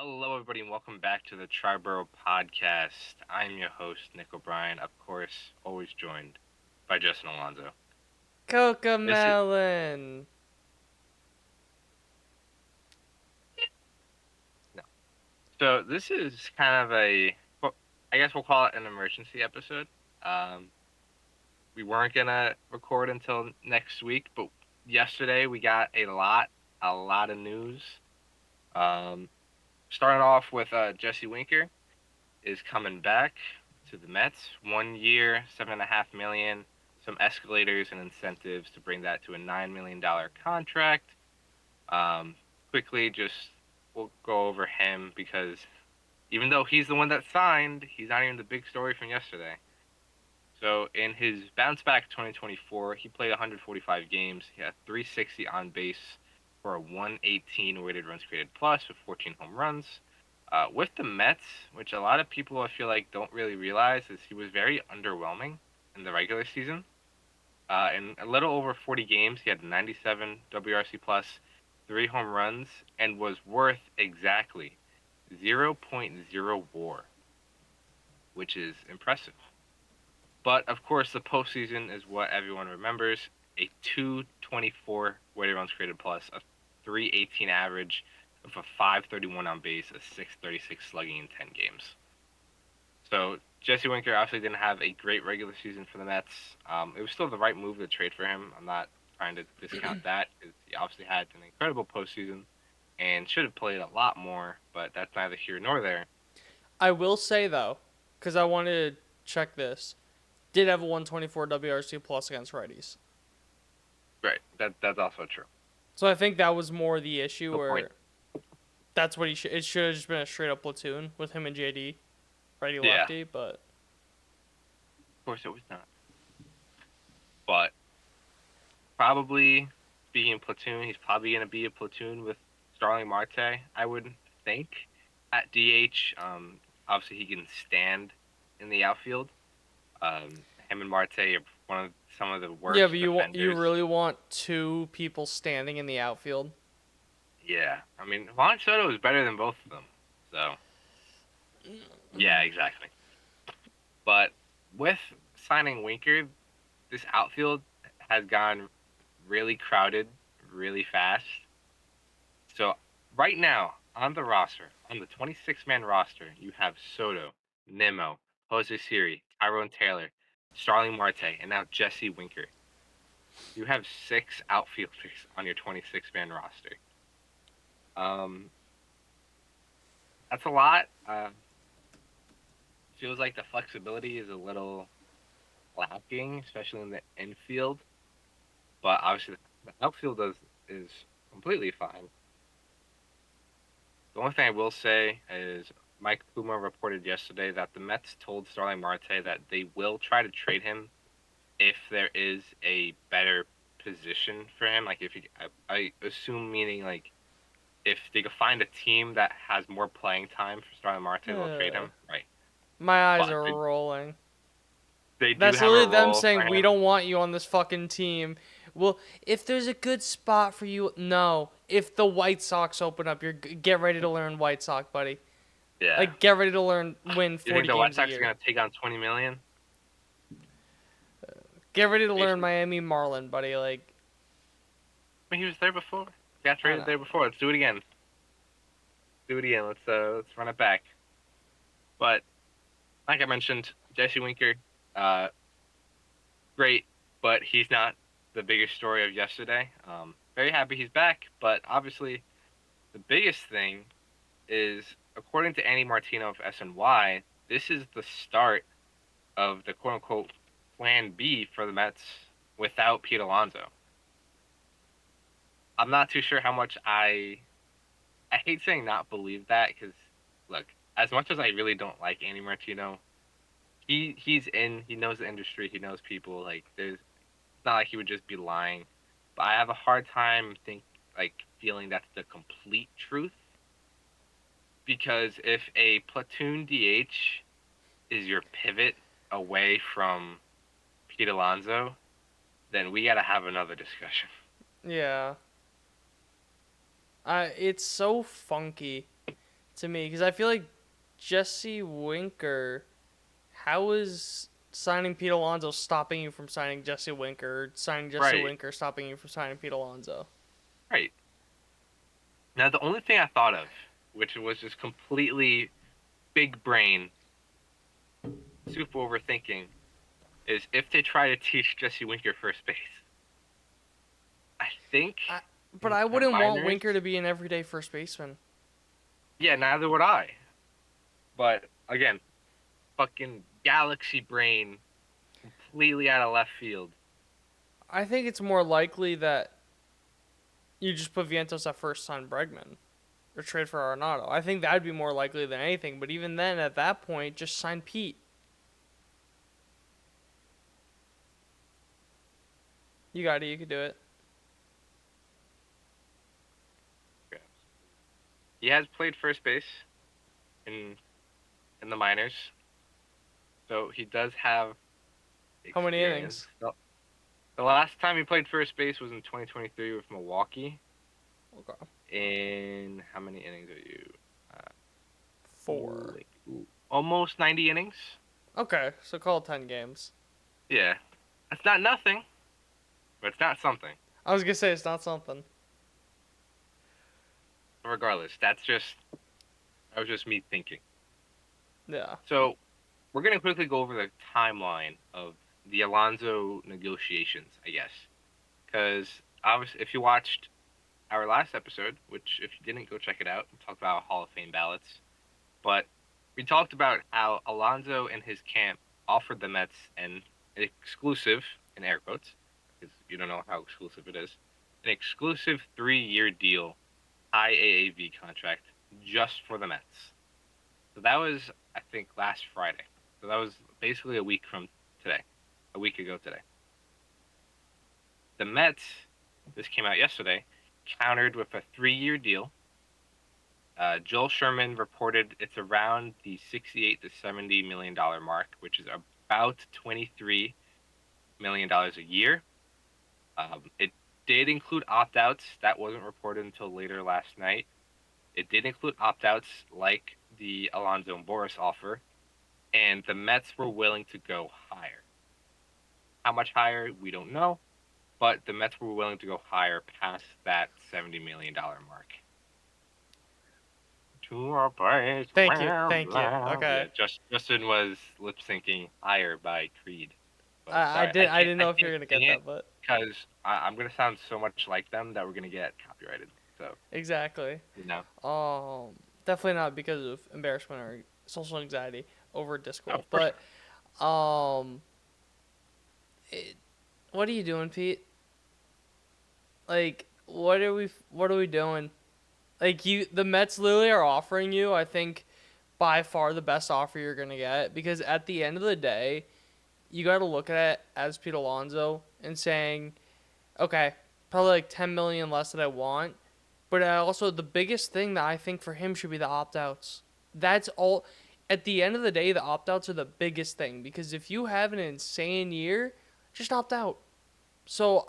Hello, everybody, and welcome back to the Triboro Podcast. I'm your host, Nick O'Brien, of course, always joined by Justin Alonso. This is Cocomelon. no. So this is kind of well, I guess we'll call it an emergency episode. Um, we weren't gonna record until next week, but yesterday we got a lot of news. Um, Starting off with Jesse Winker is coming back to the Mets. 1 year, $7.5 million, some escalators and incentives to bring that to a $9 million contract. Um, Quickly, just we'll go over him because even though he's the one that signed, he's not even the big story from yesterday. So in his bounce back 2024, he played 145 games. He had 360 on base for a 118 weighted runs created plus with 14 home runs. With the Mets, which a lot of people I feel like don't really realize, is he was very underwhelming in the regular season. In a little over 40 games, he had 97 WRC plus, 3 home runs, and was worth exactly zero point 0.0 WAR, which is impressive. But of course, the postseason is what everyone remembers. A 224 weighted runs created plus, a 318 average, with a 531 on base, a 636 slugging in 10 games. So Jesse Winker obviously didn't have a great regular season for the Mets. It was still the right move to trade for him. I'm not trying to discount that because he obviously had an incredible postseason and should have played a lot more, but that's neither here nor there. I will say though, because I wanted to check this, did have a 124 WRC plus against righties. Right, that's also true. So I think that was more the issue The point. where that's what he should. It should have just been a straight up platoon with him and JD, righty Yeah, lefty. But of course it was not. But probably being platoon, he's probably going to be a platoon with Starling Marte, I would think, at DH. Obviously, he can stand in the outfield. Him and Marte are some of the yeah, worst but you defenders. really want two people standing in the outfield. Yeah, I mean, Juan Soto is better than both of them. So, yeah, exactly. But with signing Winker, this outfield has gone really crowded really fast. So right now on the roster, on the 26-man roster, you have Soto, Nimmo, Jose Siri, Tyrone Taylor, Starling Marte, and now Jesse Winker. You have 6 outfielders on your 26-man roster. Um, that's a lot. Feels like the flexibility is a little lacking, especially in the infield. But obviously, the outfield is completely fine. The only thing I will say is Mike Puma reported yesterday that the Mets told Starling Marte that they will try to trade him if there is a better position for him. Like if I assume meaning like if they could find a team that has more playing time for Starling Marte, they'll trade him. Right. My eyes But are rolling. they do That's have a literally them role for saying we him. don't want you on this fucking team. Well, if there's a good spot for you, no. If the White Sox open up, get ready to learn White Sox, buddy. Yeah. Like get ready to learn win You think 40 the White games a Sox are year. gonna take on 20 million? Get ready to learn Basically. Miami Marlin, buddy. Like I mean, he was there before. He got I traded know. there before. Let's do it again. Do it again. Let's run it back. But like I mentioned, Jesse Winker, uh, great, but he's not the biggest story of yesterday. Very happy he's back, but obviously the biggest thing is, according to Andy Martino of SNY, this is the start of the quote unquote Plan B for the Mets without Pete Alonso. I'm not too sure how much I hate saying not believe that because look, as much as I really don't like Andy Martino, he knows the industry, he knows people. Like there's it's not like he would just be lying. But I have a hard time feeling that's the complete truth because if a platoon DH is your pivot away from Pete Alonso, then we gotta have another discussion. Yeah. It's so funky to me because I feel like Jesse Winker. How is signing Pete Alonso stopping you from signing Jesse Winker? Or signing Jesse Right, Winker stopping you from signing Pete Alonso? right. Now the only thing I thought of, which was just completely big brain, super overthinking, is if they try to teach Jesse Winker first base. I think I, but I the wouldn't want minors. Winker to be an everyday first baseman. Yeah, neither would I. But again, fucking galaxy brain, completely out of left field. I think it's more likely that you just put Vientos at first, sign Bregman, or trade for Arenado. I think that'd be more likely than anything. But even then, at that point, just sign Pete. You got it. You could do it. He has played first base in the minors, so he does have How many experience. innings? The last time he played first base was in 2023 with Milwaukee. Okay. In how many innings are you? 4. Almost 90 innings. Okay, so call it 10 games. Yeah, that's not nothing, but it's not something. I was gonna say it's not something. Regardless, that was just me thinking. Yeah. So we're gonna quickly go over the timeline of the Alonso negotiations, I guess, because obviously, if you watched our last episode, which if you didn't, go check it out, we talked about Hall of Fame ballots, but we talked about how Alonso and his camp offered the Mets an exclusive, in air quotes, because you don't know how exclusive it is, an exclusive 3-year deal, high AAV contract just for the Mets. So that was, I think, last Friday. So that was basically a week from today, a week ago today. The Mets, this came out yesterday, countered with a 3-year deal. Joel Sherman reported it's around the $68 to $70 million mark, which is about $23 million a year. It did include opt-outs. That wasn't reported until later last night. It did include opt-outs like the Alonso and Boris offer, and the Mets were willing to go higher. How much higher, we don't know, but the Mets were willing to go higher past that $70 million mark. To a place Thank you. where Thank you. love. Okay. Yeah, Justin was lip syncing "Higher" by Creed. But I sorry, did. I didn't I know if you were can't gonna sing get it that, but because I'm gonna sound so much like them that we're gonna get copyrighted. So exactly. you know, Definitely not because of embarrassment or social anxiety over disc of golf, course but um, it, what are you doing, Pete? Like, What are we doing? Like, the Mets literally are offering you, I think, by far the best offer you're gonna get because at the end of the day, you got to look at it as Pete Alonso and saying, okay, probably like 10 million less that I want, but I also the biggest thing that I think for him should be the opt outs. That's all. At the end of the day, the opt outs are the biggest thing because if you have an insane year, just opt out. So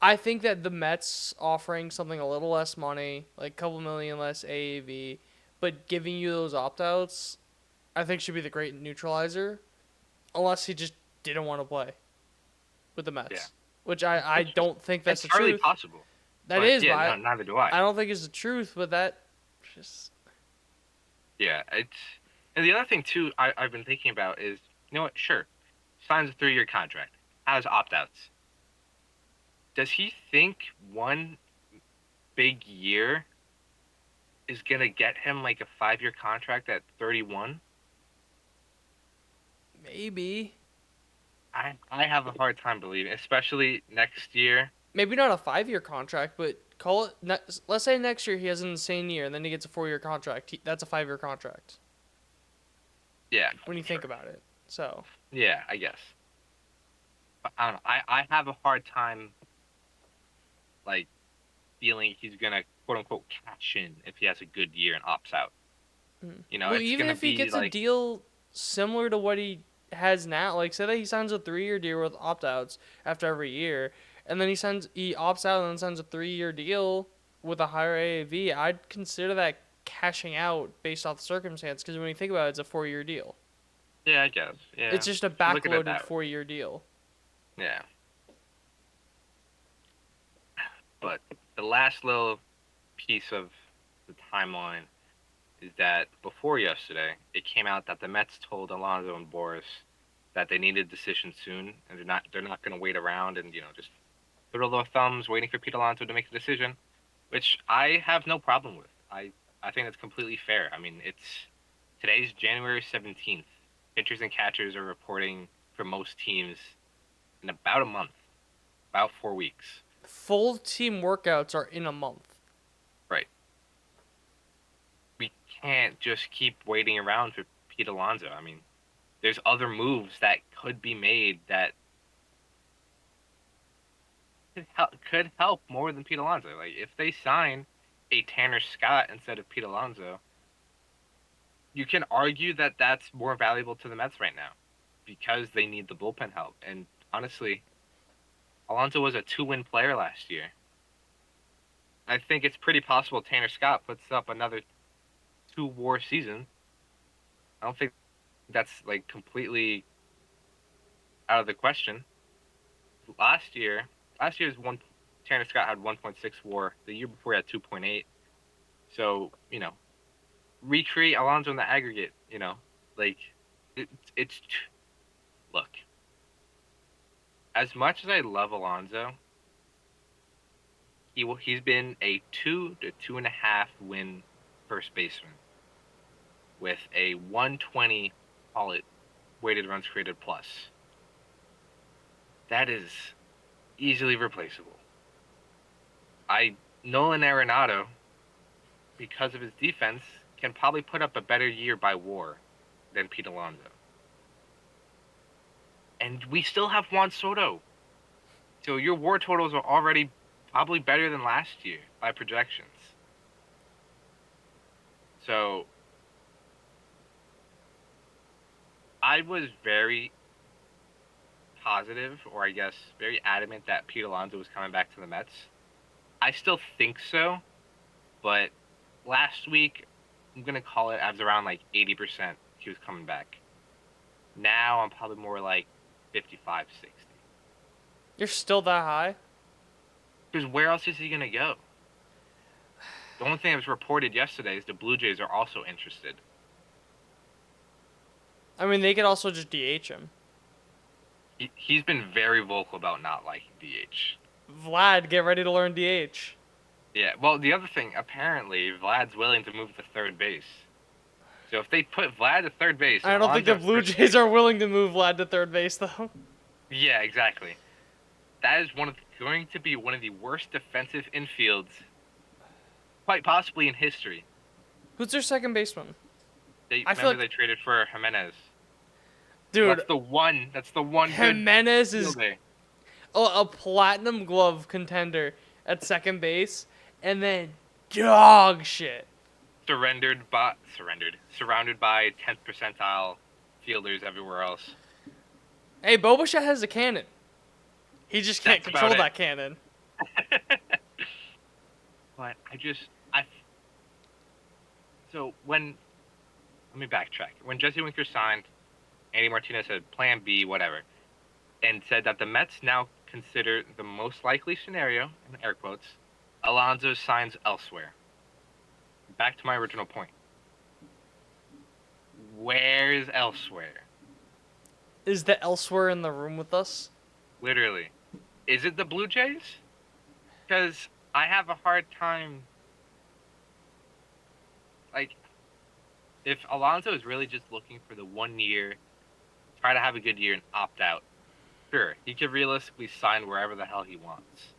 I think that the Mets offering something a little less money, like a couple million less AAV, but giving you those opt outs, I think should be the great neutralizer, unless he just didn't want to play with the yeah, Mets, which I which is don't think that's the entirely truth. possible. That But is, yeah, no, but neither do I. I don't think it's the truth. But that just Yeah, it's and the other thing too I've been thinking about is you know what? Sure, signs a 3-year contract, has opt-outs. Does he think one big year is gonna get him like a 5-year contract at 31? maybe I have a hard time believing, especially next year. maybe not a 5-year contract, but call it. Let's say next year he has an insane year and then he gets a 4-year contract. That's a 5-year contract Yeah, when you think sure. about it. So Yeah, I guess. But I don't know. I have a hard time like feeling he's gonna quote unquote cash in if he has a good year and opts out. You know, well, it's even gonna if he be gets a like deal similar to what he has now, like say that he signs a 3-year deal with opt outs after every year, and then he opts out and then signs a 3-year deal with a higher AAV, I'd consider that cashing out based off the circumstance. Because when you think about it, it's a 4-year deal. Yeah, I guess. It's Yeah. just a If you look at it backloaded that way. 4-year deal. Yeah. But the last little piece of the timeline is that before yesterday, it came out that the Mets told Alonso and Boris that they needed a decision soon, and they're not going to wait around and just twiddle their thumbs waiting for Pete Alonso to make a decision, which I have no problem with. I think that's completely fair. I mean, today's January 17th. Pitchers and catchers are reporting for most teams in about a month, about 4 weeks. Full team workouts are in a month. Right. We can't just keep waiting around for Pete Alonso. I mean, there's other moves that could be made that could help more than Pete Alonso. Like if they sign a Tanner Scott instead of Pete Alonso, you can argue that that's more valuable to the Mets right now because they need the bullpen help. And honestly, Alonso was a 2-win player last year. I think it's pretty possible Tanner Scott puts up another 2 WAR season. I don't think that's like completely out of the question. Last year, last year's one Tanner Scott had 1.6 WAR. The year before he had 2.8. So recreate Alonso in the aggregate. Like it's look. As much as I love Alonso, he's been a 2 to 2.5 win first baseman with a 120, call it, weighted runs created plus. That is easily replaceable. Nolan Arenado, because of his defense, can probably put up a better year by WAR than Pete Alonso. And we still have Juan Soto. So your WAR totals are already probably better than last year by projections. So I was very positive, or I guess very adamant, that Pete Alonso was coming back to the Mets. I still think so, but last week, I'm going to call it, I was around like 80% he was coming back. Now I'm probably more like 55, 60. You're still that high? Because where else is he going to go? The only thing that was reported yesterday is the Blue Jays are also interested. I mean, they could also just DH him. He's been very vocal about not liking DH. Vlad, get ready to learn DH. Yeah, well, the other thing, apparently, Vlad's willing to move to third base. So if they put Vlad to third base, I don't think the Blue Jays are willing to move Vlad to third base, though. Yeah, exactly. That is going to be one of the worst defensive infields, quite possibly in history. Who's their second baseman? They traded for Jimenez. Dude, That's the one. Jimenez is a platinum glove contender at second base, and then dog shit. Surrounded by 10th percentile fielders everywhere else. Hey, Boba has a cannon. He just can't control that cannon. But let me backtrack. When Jesse Winker signed, Andy Martinez said plan B, whatever, and said that the Mets now consider the most likely scenario, in air quotes, Alonso signs elsewhere. Back to my original point. Where's elsewhere? Is the elsewhere in the room with us? Literally. Is it the Blue Jays? Because I have a hard time. Like, if Alonso is really just looking for the 1 year, try to have a good year and opt out, sure, he could realistically sign wherever the hell he wants.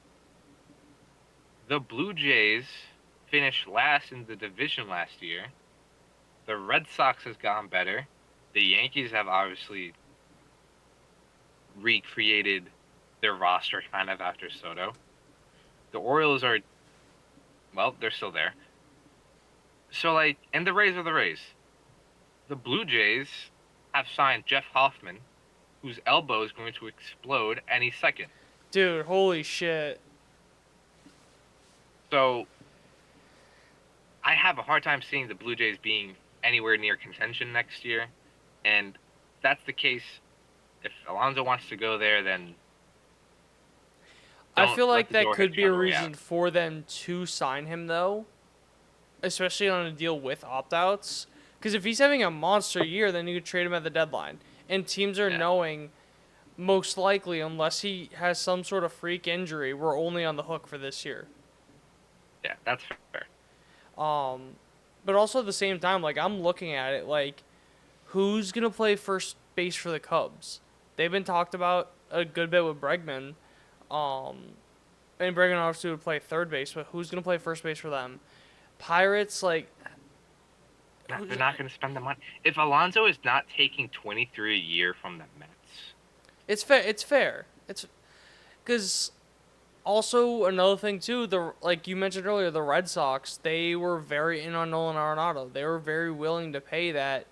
The Blue Jays finished last in the division last year. The Red Sox has gotten better. The Yankees have obviously recreated their roster kind of after Soto. The Orioles are, well, they're still there. So, and the Rays are the Rays. The Blue Jays have signed Jeff Hoffman, whose elbow is going to explode any second. Dude, holy shit. So, I have a hard time seeing the Blue Jays being anywhere near contention next year. And if that's the case, if Alonso wants to go there, then I don't feel let like the that door hit could you be a on the way out. reason for them to sign him, though, especially on a deal with opt-outs. Because if he's having a monster year, then you could trade him at the deadline. And teams are Yeah, knowing, most likely, unless he has some sort of freak injury, we're only on the hook for this year. yeah, that's fair. But also at the same time, like, I'm looking at it, like, who's going to play first base for the Cubs? They've been talked about a good bit with Bregman. Um, and Bregman obviously would play third base, but who's going to play first base for them? Pirates, like, They're who's, not going to spend the money. If Alonso is not taking 23 a year from the Mets, it's fair. It's fair. It's because also another thing too. The like you mentioned earlier, the Red Sox, they were very in on Nolan Arenado. They were very willing to pay that,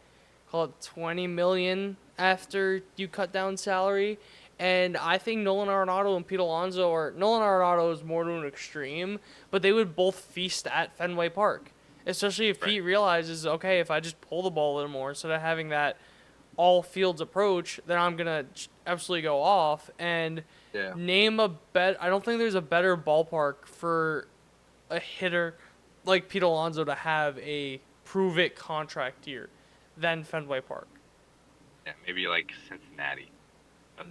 call it 20 million after you cut down salary. And I think Nolan Arenado and Pete Alonso are Nolan Arenado is more to an extreme, but they would both feast at Fenway Park. Especially if right? Pete realizes, okay, if I just pull the ball a little more instead of having that all fields approach, then I'm gonna absolutely go off and Yeah. name a bet. I don't think there's a better ballpark for a hitter like Pete Alonso to have a prove it contract year than Fenway Park. Yeah, maybe like Cincinnati.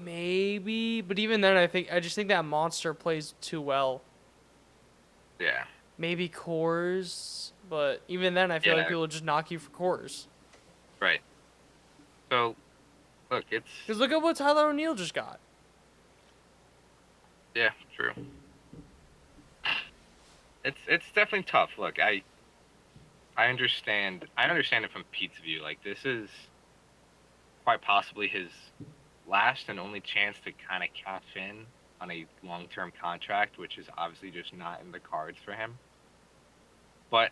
Maybe, but even then, I just think that monster plays too well. Yeah, Maybe Coors, but even then, I feel like yeah, people would just knock you for Coors. right. So look, it's Because look at what Tyler O'Neill just got. yeah, true. It's definitely tough. Look, I understand. I understand it from Pete's view. Like this is quite possibly his last and only chance to kind of cash in on a long-term contract, which is obviously just not in the cards for him. But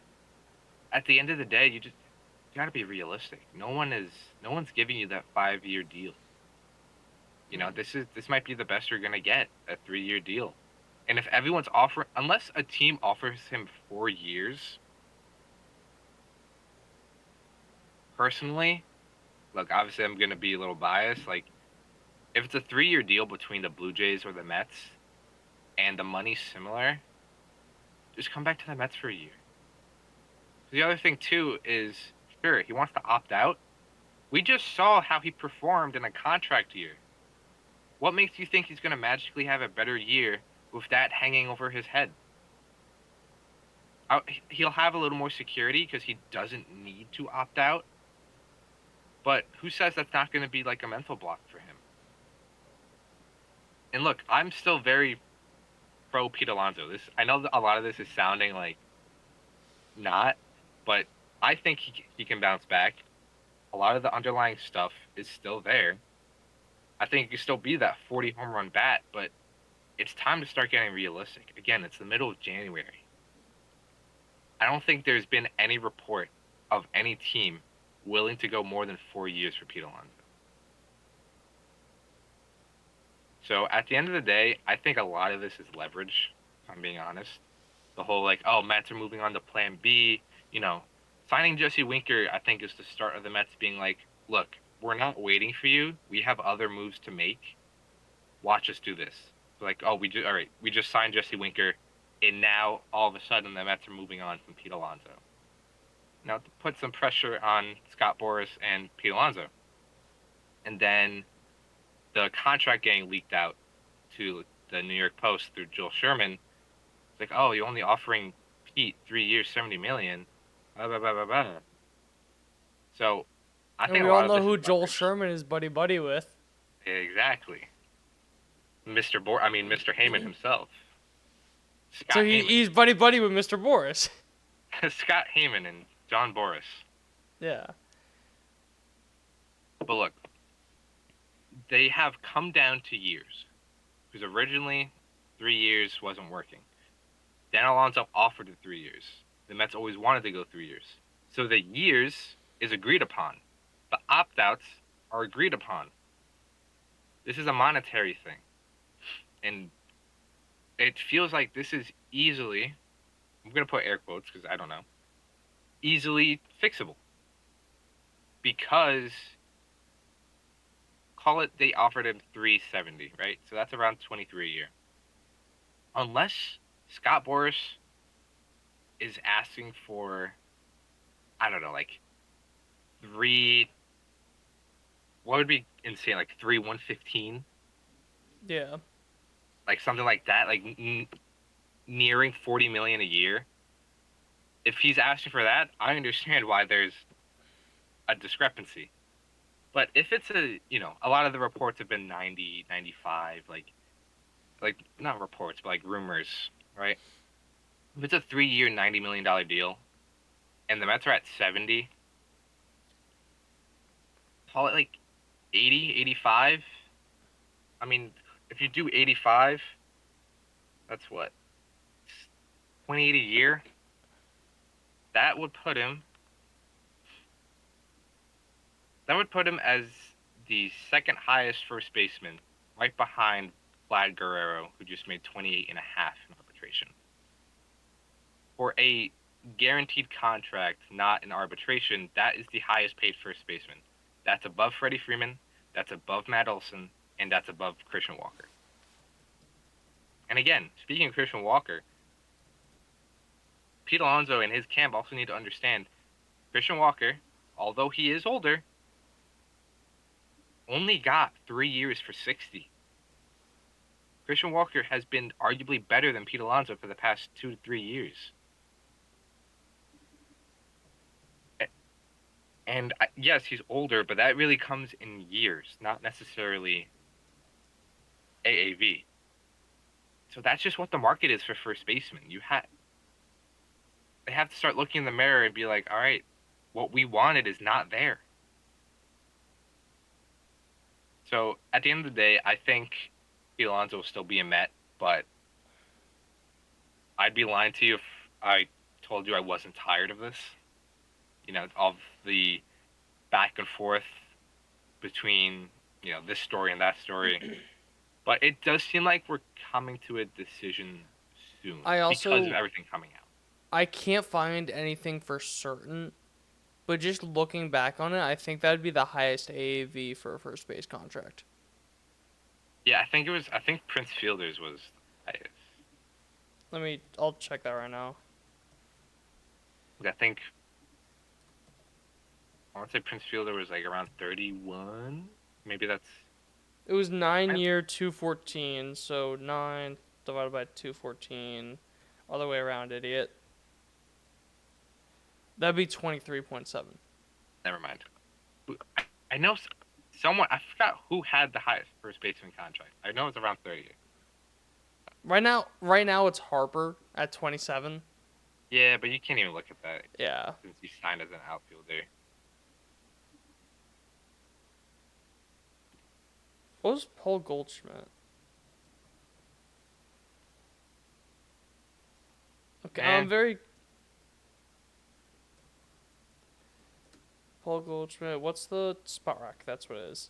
at the end of the day, you got to be realistic. No one's giving you that 5-year deal. You know, this might be the best you're gonna get, a 3-year deal. And if everyone's offering, unless a team offers him 4 years, personally, look, obviously I'm gonna be a little biased. Like, if it's a 3-year deal between the Blue Jays or the Mets, and the money's similar, just come back to the Mets for a year. The other thing too is, sure, he wants to opt out. We just saw how he performed in a contract year. What makes you think he's gonna magically have a better year with that hanging over his head? He'll have a little more security because he doesn't need to opt out. But who says that's not going to be like a mental block for him? And look, I'm still very pro Pete Alonso. I know that a lot of this is sounding like not, but I think he can bounce back. A lot of the underlying stuff is still there. I think he can still be that 40 home run bat, but it's time to start getting realistic. Again, it's the middle of January. I don't think there's been any report of any team willing to go more than 4 years for Pete Alonso. So at the end of the day, I think a lot of this is leverage, if I'm being honest. The whole like, oh, Mets are moving on to plan B, you know, signing Jesse Winker, I think is the start of the Mets being like, look, we're not waiting for you. We have other moves to make. Watch us do this. So like, oh, all right, we just signed Jesse Winker, and now all of a sudden the Mets are moving on from Pete Alonso. Now to put some pressure on Scott Boras and Pete Alonso. And then the contract getting leaked out to the New York Post through Joel Sherman. It's like, oh, you're only offering Pete 3 years, 70 million. Blah, blah, blah, blah, blah. So I And think we a all lot of know this is who Joel leverage. Sherman is buddy with. Exactly. Mr. Heyman himself. So Scott Heyman. he's buddy with Mr. Boris. Scott Heyman and John Boris. Yeah. But look, they have come down to years. Because originally, 3 years wasn't working. Dan Alonso offered the 3 years. The Mets always wanted to go 3 years. So the years is agreed upon. The opt-outs are agreed upon. This is a monetary thing. And it feels like this is easily, I'm going to put air quotes because I don't know, easily fixable because call it they offered him 370, right? So that's around 23 a year. Unless Scott Boras is asking for, I don't know, like three, what would be insane, like 115, Yeah. like something like that, like nearing 40 million a year. If he's asking for that, I understand why there's a discrepancy. But if it's a lot of the reports have been 90, 95, like not reports, but like rumors, right? If it's a 3-year, $90 million deal, and the Mets are at 70, call it like 80, 85. I mean, if you do 85, that's what, 28 a year. That would put him. That would put him as the second highest first baseman, right behind Vlad Guerrero, who just made 28 and a half in arbitration. For a guaranteed contract, not in arbitration, that is the highest paid first baseman. That's above Freddie Freeman, that's above Matt Olson, and that's above Christian Walker. And again, speaking of Christian Walker, Pete Alonso and his camp also need to understand Christian Walker, although he is older, only got 3 years for 60. Christian Walker has been arguably better than Pete Alonso for the past 2 to 3 years. And yes, he's older, but that really comes in years, not necessarily AAV. So that's just what the market is for first baseman. They have to start looking in the mirror and be like, all right, what we wanted is not there. So at the end of the day, I think Pete Alonso will still be a Met, but I'd be lying to you if I told you I wasn't tired of this. Of the back and forth between, this story and that story. But it does seem like we're coming to a decision soon because of everything coming out. I can't find anything for certain, but just looking back on it, I think that'd be the highest AAV for a first base contract. Yeah, I think Prince Fielder's was the highest. I'll check that right now. I want to say Prince Fielder was like around 31. Maybe that's. It was 9-year, 214. So 9 divided by 214. Other way around, idiot. That'd be 23.7. Never mind. I know someone. I forgot who had the highest first baseman contract. I know it's around 30. Right now it's Harper at 27. Yeah, but you can't even look at that. Yeah. Since he signed as an outfielder. What was Paul Goldschmidt? Okay, I'm very. Paul Goldschmidt. What's the spot rack? That's what it is.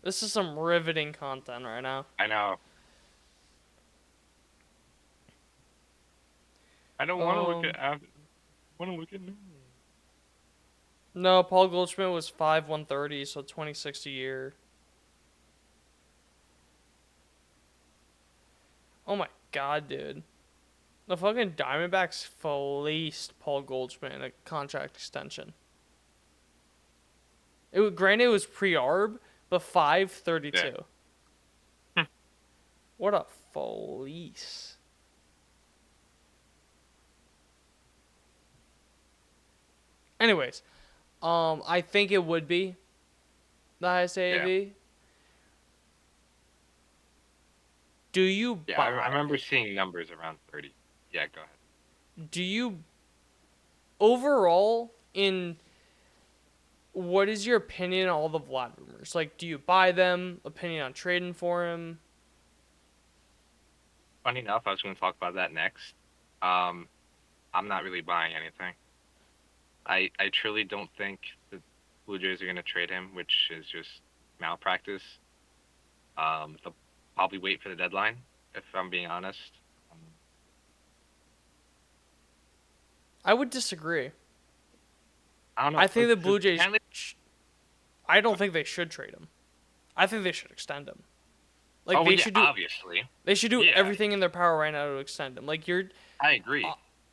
This is some riveting content right now. I know. I don't want to look at. I want to look at. No, Paul Goldschmidt was 5/130, so 26 a year. Oh my god, dude. The fucking Diamondbacks fleeced Paul Goldschmidt in a contract extension. Granted, it was pre-arb, but 5/32. Yeah. What a fleece. Anyways, I think it would be the highest AAV. Yeah. Do you buy? Yeah, I remember seeing numbers around 30. Yeah, go ahead. Do you overall what is your opinion on all the Vlad rumors? Like, do you buy them? Opinion on trading for him? Funny enough, I was going to talk about that next. I'm not really buying anything. I truly don't think the Blue Jays are going to trade him, which is just malpractice. They'll probably wait for the deadline, if I'm being honest. I would disagree. I don't know. I think the Blue Jays. Apparently, I don't think they should trade him. I think they should extend him. Like oh they yeah, should do. obviously. They should do Yeah, everything in their power right now to extend him. Like you're I agree.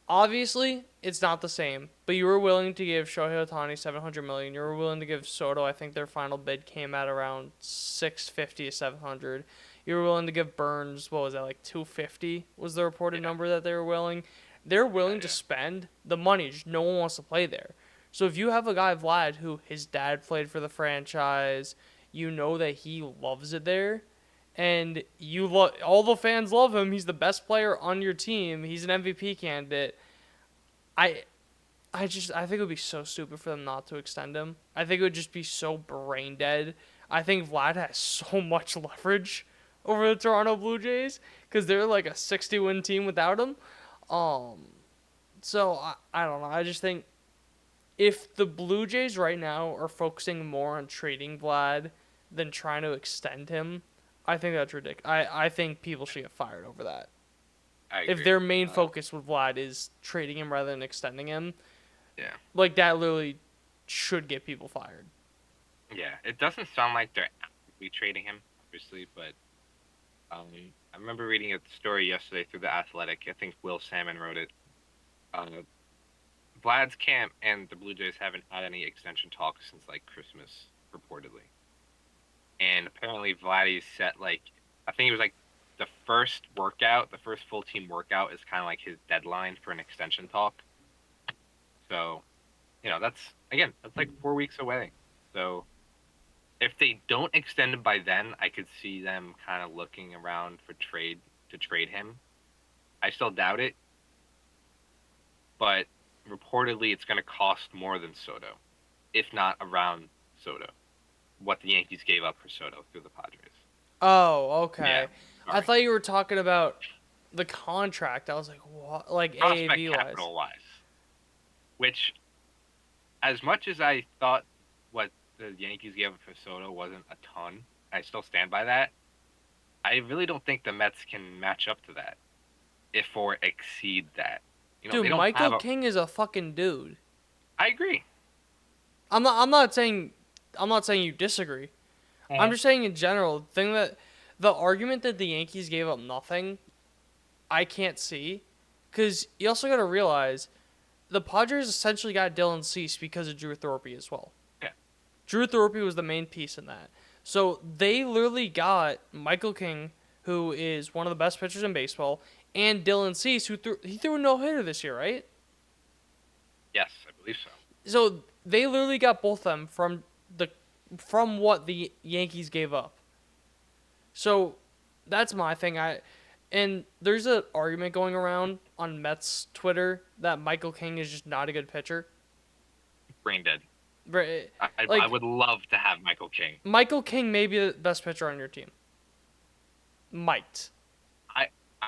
obviously it's not the same, but you were willing to give Shohei Ohtani $700 million. You were willing to give Soto. I think their final bid came at around $650 to $700. You were willing to give Burns. What was that, like $250? Was the reported number that they were willing? They're willing to spend the money. Just no one wants to play there. So if you have a guy Vlad who his dad played for the franchise, you know that he loves it there, and all the fans love him. He's the best player on your team. He's an MVP candidate. I I think it would be so stupid for them not to extend him. I think it would just be so brain dead. I think Vlad has so much leverage over the Toronto Blue Jays because they're like a 60-win team without him. So I don't know. I just think if the Blue Jays right now are focusing more on trading Vlad than trying to extend him, I think that's ridiculous. I think people should get fired over that. I agree. If their main focus with Vlad is trading him rather than extending him, yeah, like that literally should get people fired. yeah. It doesn't sound like they're actively trading him, obviously, but I remember reading a story yesterday through the Athletic. I think Will Salmon wrote it. Vlad's camp and the Blue Jays haven't had any extension talks since like Christmas, reportedly. And apparently Vladdy's set like, I think it was like the first full team workout is kind of like his deadline for an extension talk. So, that's like 4 weeks away. So if they don't extend him by then, I could see them kind of looking around to trade him. I still doubt it, but reportedly it's going to cost more than Soto, if not around Soto, what the Yankees gave up for Soto through the Padres. Oh, okay. Yeah, I thought you were talking about the contract. I was like, what? Like AAV wise. Capital wise. Which, as much as I thought what the Yankees gave up for Soto wasn't a ton, I still stand by that. I really don't think the Mets can match up to that, or exceed that. Dude, Michael King is a fucking dude. I agree. I'm not saying you disagree. Mm-hmm. I'm just saying in general, the argument that the Yankees gave up nothing, I can't see, because you also got to realize the Padres essentially got Dylan Cease because of Drew Thorpe as well. Yeah. Drew Thorpe was the main piece in that. So they literally got Michael King, who is one of the best pitchers in baseball, and Dylan Cease, who threw a no-hitter this year, right? Yes, I believe so. So they literally got both of them from what the Yankees gave up. So that's my thing. And there's an argument going around on Mets Twitter that Michael King is just not a good pitcher. Brain dead. I would love to have Michael King. Michael King may be the best pitcher on your team. Might.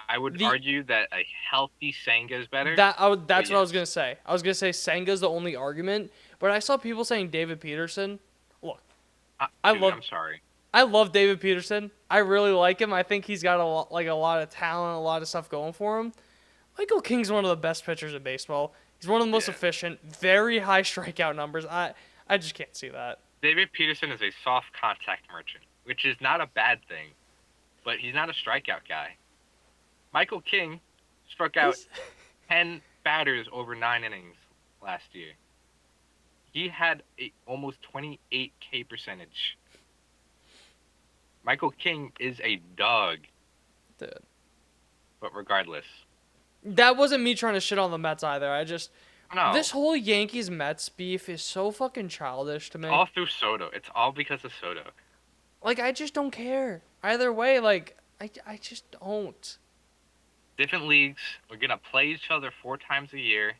I would argue that a healthy Senga is better. That's what I was going to say. I was going to say Senga's the only argument, but I saw people saying David Peterson. Look, I'm sorry. I love David Peterson. I really like him. I think he's got a lot of talent, a lot of stuff going for him. Michael King's one of the best pitchers in baseball. He's one of the most efficient, very high strikeout numbers. I just can't see that. David Peterson is a soft contact merchant, which is not a bad thing, but he's not a strikeout guy. Michael King struck out 10 batters over 9 innings last year. He had almost 28 K percentage. Michael King is a dog. Dude. But regardless. That wasn't me trying to shit on the Mets either. No. This whole Yankees-Mets beef is so fucking childish to me. All through Soto. It's all because of Soto. Like, I just don't care. Either way, like, I just don't. Different leagues. We're going to play each other 4 times a year.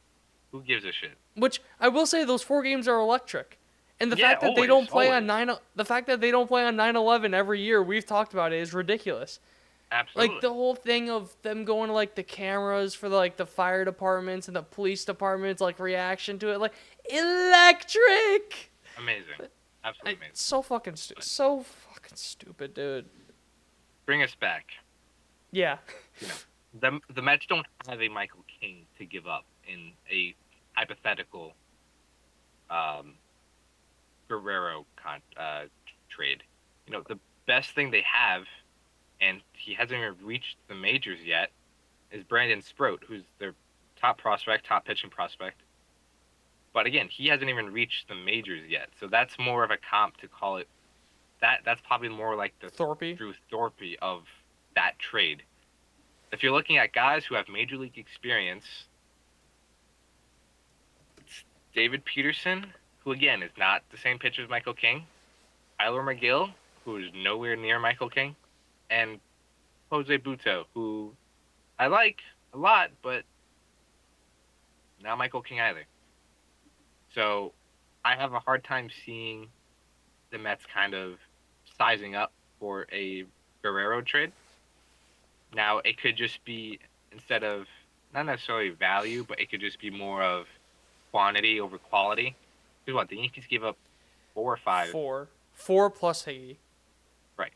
Who gives a shit? Which, I will say, those 4 games are electric. And the fact that they don't play on 9/11 every year, we've talked about it, is ridiculous. Absolutely. Like, the whole thing of them going to, like, the cameras for, like, the fire departments and the police departments, like, reaction to it. Like, electric! Amazing. Absolutely amazing. So fucking stupid, dude. Bring us back. Yeah. The Mets don't have a Michael King to give up in a hypothetical um, Guerrero trade. The best thing they have, and he hasn't even reached the majors yet, is Brandon Sproat, who's their top prospect, top pitching prospect. But again, he hasn't even reached the majors yet, so that's more of a comp to call it. That's probably more like the Thorpe. Drew Thorpe of that trade. If you're looking at guys who have major league experience, it's David Peterson, who again is not the same pitcher as Michael King, Tyler McGill, who is nowhere near Michael King, and Jose Buto, who I like a lot, but not Michael King either. So I have a hard time seeing the Mets kind of sizing up for a Guerrero trade. Now, it could just be, instead of not necessarily value, but it could just be more of quantity over quality. Because what, the Yankees gave up 4 or 5. Four plus Higgy. Right.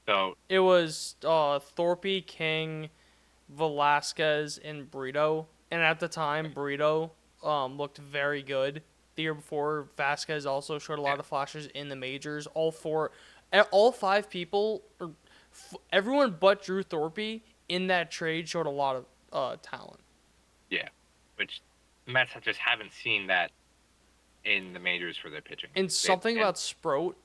So It was Thorpe, King, Velasquez, and Brito. And at the time, Brito looked very good. The year before, Vasquez also showed a lot of flashes in the majors. All 5 people, everyone but Drew Thorpe in that trade showed a lot of talent. yeah, which Mets just haven't seen that in the majors for their pitching. And something about Sproat,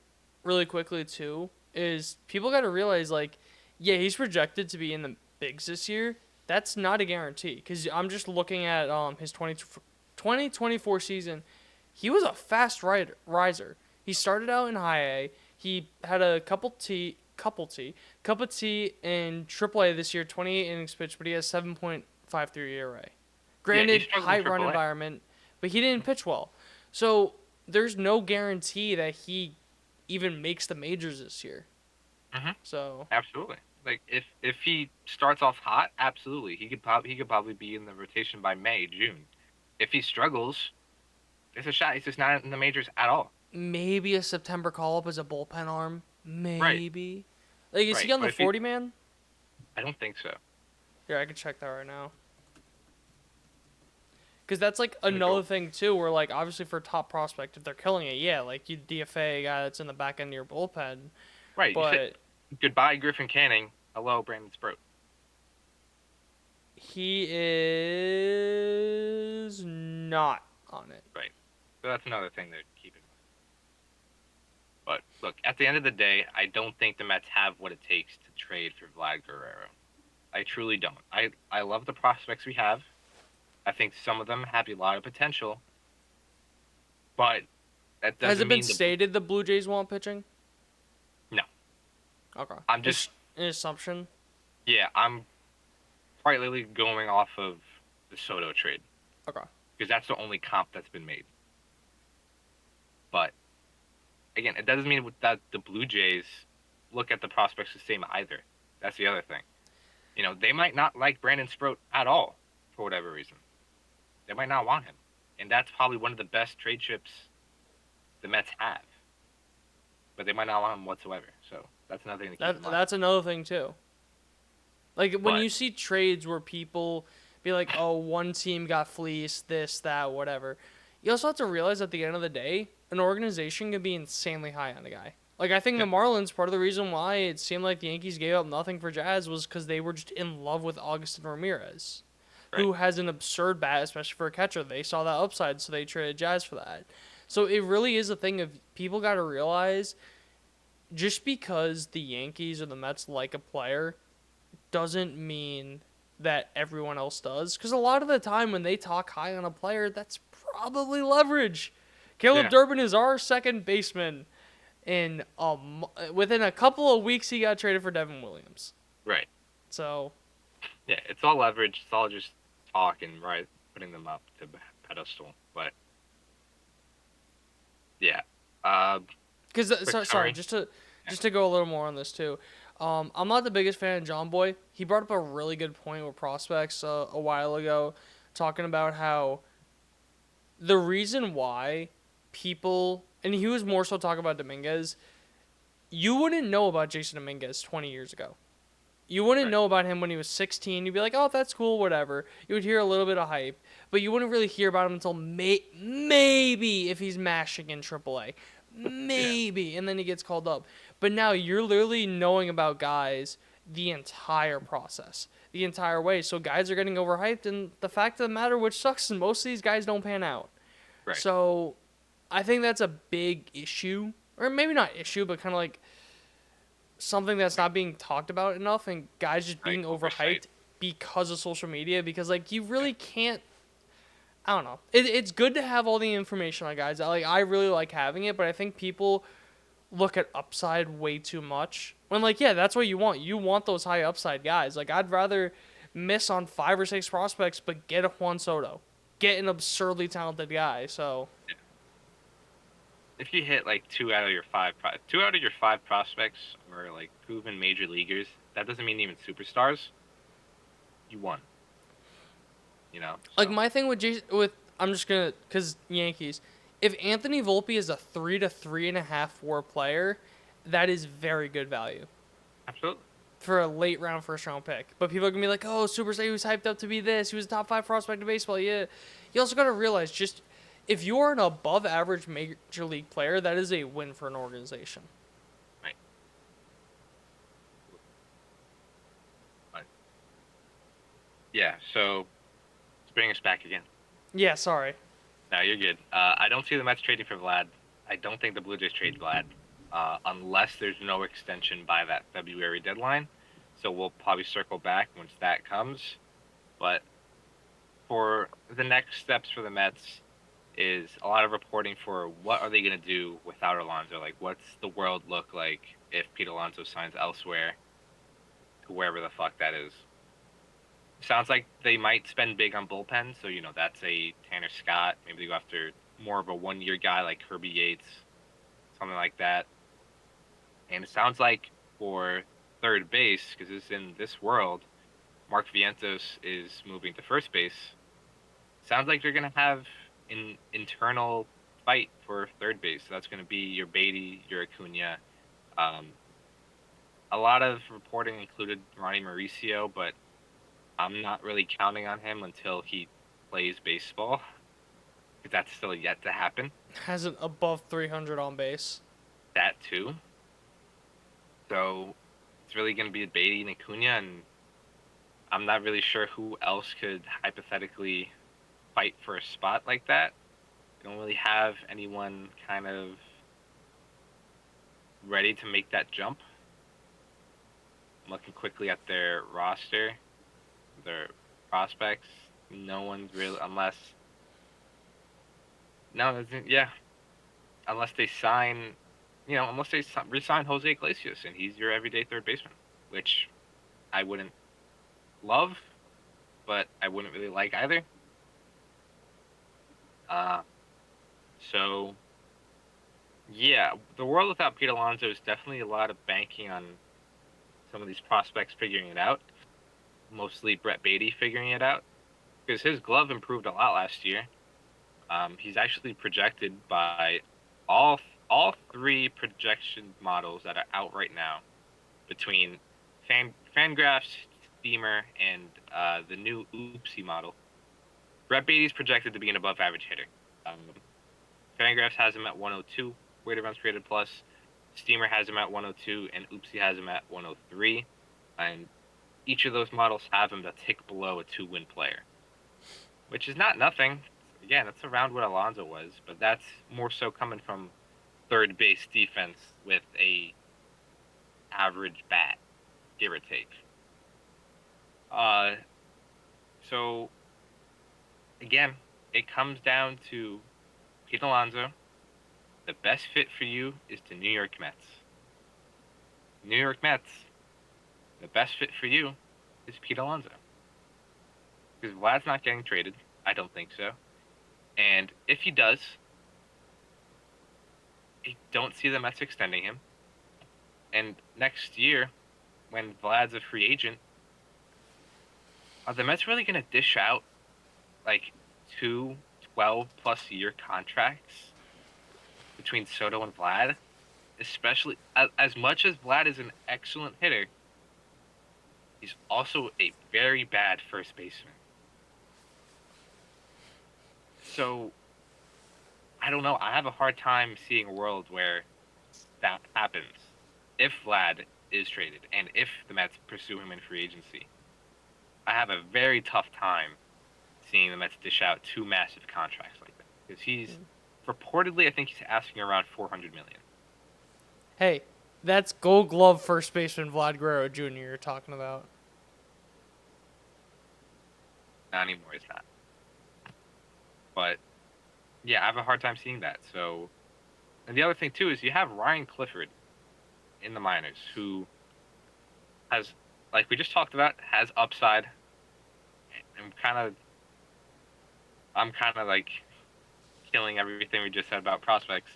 really quickly too, is people got to realize, like, yeah, he's projected to be in the bigs this year. That's not a guarantee, because I'm just looking at his 2024 season. He was a fast riser. He started out in high A. He had a cup of tea in AAA this year, 28 innings pitched, but he has 7.53 ERA. Granted, high run environment, but he didn't pitch well. So there's no guarantee that he even makes the majors this year. Mm-hmm. So absolutely, like if he starts off hot, absolutely, he could probably be in the rotation by May, June. If he struggles, there's a shot he's just not in the majors at all. Maybe a September call up as a bullpen arm. Maybe. Right. Like, is he on the 40 man? I don't think so. Yeah, I can check that right now. Because that's, like, another thing, too, where, like, obviously for a top prospect, if they're killing it, yeah, like, you DFA a guy that's in the back end of your bullpen. Right. But you said, goodbye, Griffin Canning. Hello, Brandon Sproat. He is not on it. Right. So that's another thing to keep in mind. But, look, at the end of the day, I don't think the Mets have what it takes to trade for Vlad Guerrero. I truly don't. I love the prospects we have. I think some of them have a lot of potential, but that doesn't Has it been mean stated the Blue Jays want pitching? No. Okay. I'm just an assumption. Yeah, I'm partly going off of the Soto trade. Okay. Because that's the only comp that's been made. But again, it doesn't mean that the Blue Jays look at the prospects the same either. That's the other thing. They might not like Brandon Sproat at all for whatever reason. They might not want him. And that's probably one of the best trade chips the Mets have. But they might not want him whatsoever. So that's another thing to keep in mind. That's another thing, too. Like, when you see trades where people be like, oh, one team got fleeced, this, that, whatever, you also have to realize at the end of the day, an organization can be insanely high on a guy. Like, I think the Marlins, part of the reason why it seemed like the Yankees gave up nothing for Jazz was because they were just in love with Augustin Ramirez. Right. Who has an absurd bat, especially for a catcher. They saw that upside, so they traded Jazz for that. So it really is a thing of people got to realize just because the Yankees or the Mets like a player doesn't mean that everyone else does. Because a lot of the time when they talk high on a player, that's probably leverage. Caleb Durbin is our second baseman. And within a couple of weeks, he got traded for Devin Williams. Right. So. Yeah, it's all leverage. It's all just talk and putting them up to pedestal. But yeah. Sorry, just to go a little more on this too. I'm not the biggest fan of John Boy. He brought up a really good point with prospects a while ago, talking about how the reason why people, and he was more so talking about Dominguez, you wouldn't know about Jason Dominguez 20 years ago. You wouldn't Right. know about him when he was 16. You'd be like, oh, that's cool, whatever. You would hear a little bit of hype, but you wouldn't really hear about him until maybe if he's mashing in AAA. Yeah. Maybe. And then he gets called up. But now you're literally knowing about guys the entire process, the entire way. So guys are getting overhyped, and the fact of the matter, which sucks, is most of these guys don't pan out. Right. So I think that's a big issue. Or maybe not issue, but kind of like something that's not being talked about enough, and guys just Like being oversight. overhyped because of social media, because like you Yeah. really can't. I don't know. It's good to have all the information on guys. I really like having it, but I think people look at upside way too much. When like yeah, that's what you want. You want those high upside guys. Like I'd rather miss on 5 or 6 prospects, but get a Juan Soto, get an absurdly talented guy. So Yeah. If you hit like two out of your five prospects are like proven major leaguers, that doesn't mean even superstars. You won. You know. like So my thing with I'm just gonna because Yankees. If Anthony Volpe is a 3 to 3.5 WAR player, that is very good value absolutely. for a late round first round pick. But people are gonna be like, "Oh, Super Saiyan was hyped up to be this. He was a top 5 prospect in baseball." Yeah, you also gotta realize just if you are an above average major league player, that is a win for an organization. Right. But yeah. So let's bring us back again. Yeah, sorry. No, you're good. I don't see the Mets trading for Vlad. I don't think the Blue Jays trade Vlad, unless there's no extension by that February deadline. So we'll probably circle back once that comes. But for the next steps for the Mets is a lot of reporting for what are they going to do without Alonso? Like, what's the world look like if Pete Alonso signs elsewhere to wherever the fuck that is? Sounds like they might spend big on bullpen, so that's a Tanner Scott. Maybe they go after more of a 1 year guy like Kirby Yates, something like that. And it sounds like for third base, because it's in this world, Mark Vientos is moving to first base. Sounds like they're gonna have an internal fight for third base. So that's gonna be your Beatty, your Acuna. Um, a lot of reporting included Ronnie Mauricio, but I'm not really counting on him until he plays baseball, because that's still yet to happen. Has an above 300 on base. That too. So it's really going to be Beatty and Acuna, and I'm not really sure who else could hypothetically fight for a spot like that. They don't really have anyone kind of ready to make that jump. I'm looking quickly at their roster, their prospects. No one's really, unless no, yeah, unless they sign, unless they resign Jose Iglesias and he's your everyday third baseman, which I wouldn't love, but I wouldn't really like either. Uh, so yeah, the world without Pete Alonso is definitely a lot of banking on some of these prospects figuring it out. Mostly Brett Beatty figuring it out, because his glove improved a lot last year. He's actually projected by all three projection models that are out right now, between Fangraphs, Steamer, and the new Oopsie model. Brett Beatty's projected to be an above average hitter. Um, Fangraphs has him at 102 weighted runs created plus. Steamer has him at 102, and Oopsie has him at 103. And each of those models have him to tick below a 2-win player, which is not nothing. Again, that's around what Alonso was, but that's more so coming from third base defense with a average bat, give or take. Uh, so again, it comes down to Pete Alonso. The best fit for you is the New York Mets. New York Mets, the best fit for you is Pete Alonso. Because Vlad's not getting traded. I don't think so. And if he does, I don't see the Mets extending him. And next year, when Vlad's a free agent, are the Mets really going to dish out like 2 12+ year contracts between Soto and Vlad? Especially as much as Vlad is an excellent hitter, He's also a very bad first baseman. So I don't know. I have a hard time seeing a world where that happens if Vlad is traded and if the Mets pursue him in free agency. I have a very tough time seeing the Mets dish out two massive contracts like that because he's reportedly, I think he's asking around 400 million. Hey, that's Gold Glove first baseman Vlad Guerrero Jr. you're talking about. Not anymore, it's not. But yeah, I have a hard time seeing that. So, and the other thing too is you have Ryan Clifford in the minors who has, like we just talked about, has upside. I'm kind of like killing everything we just said about prospects.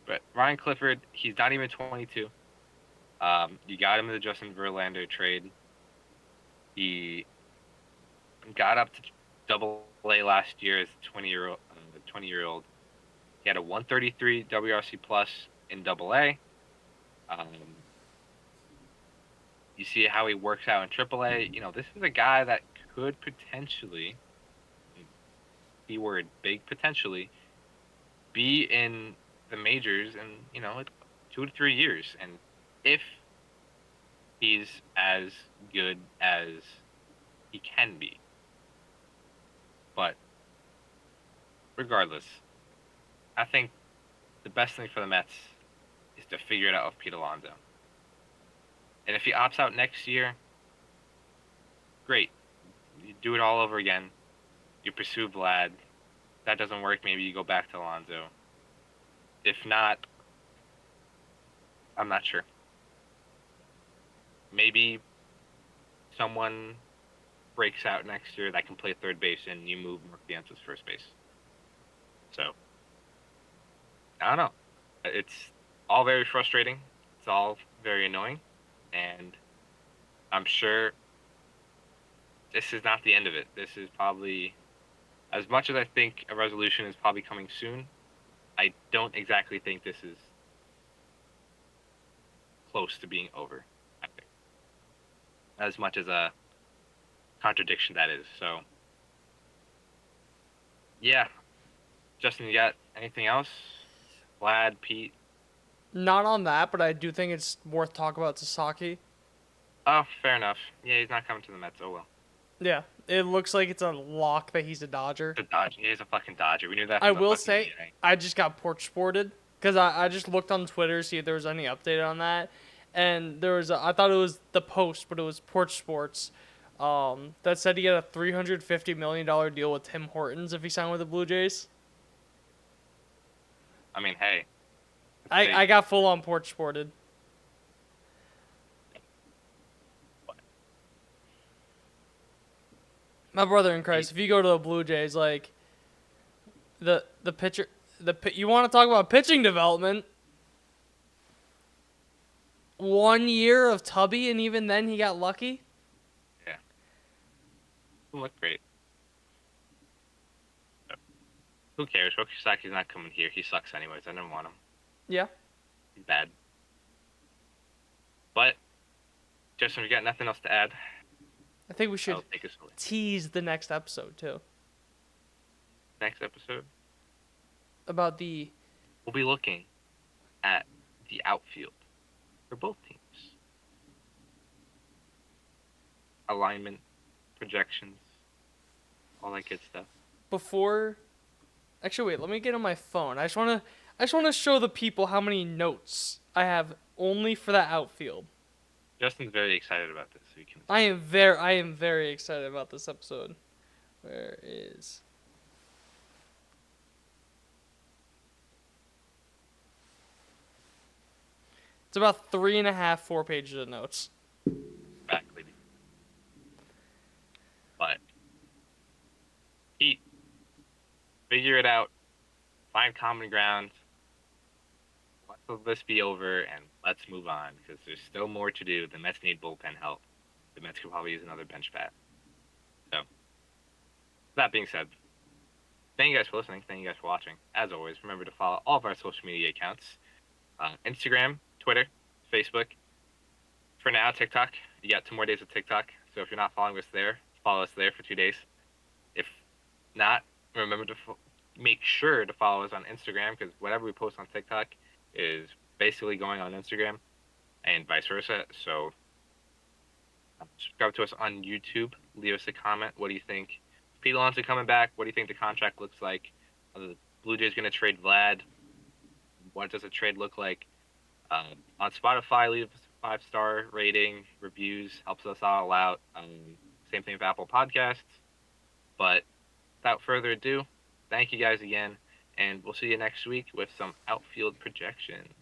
But Ryan Clifford, he's not even 22. You got him in the Justin Verlander trade. He got up to Double A last year as 20-year-old. 20-year-old. He had a 133 WRC plus in Double A. You see how he works out in Triple A. You know, this is a guy that could potentially, keyword big potentially, be in the majors in 2 to 3 years. And if he's as good as he can be, but regardless, I think the best thing for the Mets is to figure it out with Pete Alonso. And if he opts out next year, great. You do it all over again. You pursue Vlad. If that doesn't work, maybe you go back to Alonso. If not, I'm not sure. Maybe someone breaks out next year that can play third base and you move Mark first base. So, I don't know. It's all very frustrating. It's all very annoying. And I'm sure this is not the end of it. This is probably, as much as I think a resolution is probably coming soon, I don't exactly think this is close to being over. I think, as much as a contradiction that is. So, yeah. Justin, you got anything else? Vlad, Pete? Not on that, but I do think it's worth talking about Sasaki. Oh, fair enough. Yeah, he's not coming to the Mets. Oh well. Yeah, it looks like it's a lock that he's a Dodger. The Dodger. He's a fucking Dodger. We knew that I from the will fucking say, beginning. I just got porch sported because I just looked on Twitter to see if there was any update on that, and there was I thought it was the Post, but it was Porch Sports, that said he had a $350 million deal with Tim Hortons if he signed with the Blue Jays. I mean, hey. I got full on porch sported. My brother in Christ, if you go to the Blue Jays, like the pitcher, you want to talk about pitching development? 1 year of Tubby, and even then he got lucky. Yeah. He looked great. Who cares? Rokisaki's not coming here. He sucks anyways. I didn't want him. Yeah. He's bad. But, Justin, we got nothing else to add. I think we should Take us away. tease the next episode too. Next episode, About the we'll be looking at the outfield for both teams. Alignment, projections, all that good stuff. before. Actually, wait. Let me get on my phone. I just wanna show the people how many notes I have only for the outfield. Justin's very excited about this. So we can. I am very excited about this episode. Where is? It's about 3.5, 4 pages of notes. Exactly. But Pete, figure it out. Find common ground. Let this be over and let's move on because there's still more to do. The Mets need bullpen help. The Mets could probably use another bench bat. So, that being said, thank you guys for listening. Thank you guys for watching. As always, remember to follow all of our social media accounts. Instagram, Twitter, Facebook. For now, TikTok. You got 2 more days of TikTok. So if you're not following us there, follow us there for 2 days. If not, remember to make sure to follow us on Instagram, because whatever we post on TikTok is basically going on Instagram and vice versa. So subscribe to us on YouTube. Leave us a comment. What do you think? Pete Alonso coming back. What do you think the contract looks like? Are the Blue Jays going to trade Vlad? What does a trade look like? On Spotify, leave us a 5-star rating, reviews, helps us all out. Same thing with Apple Podcasts. But without further ado, thank you guys again, and we'll see you next week with some outfield projections.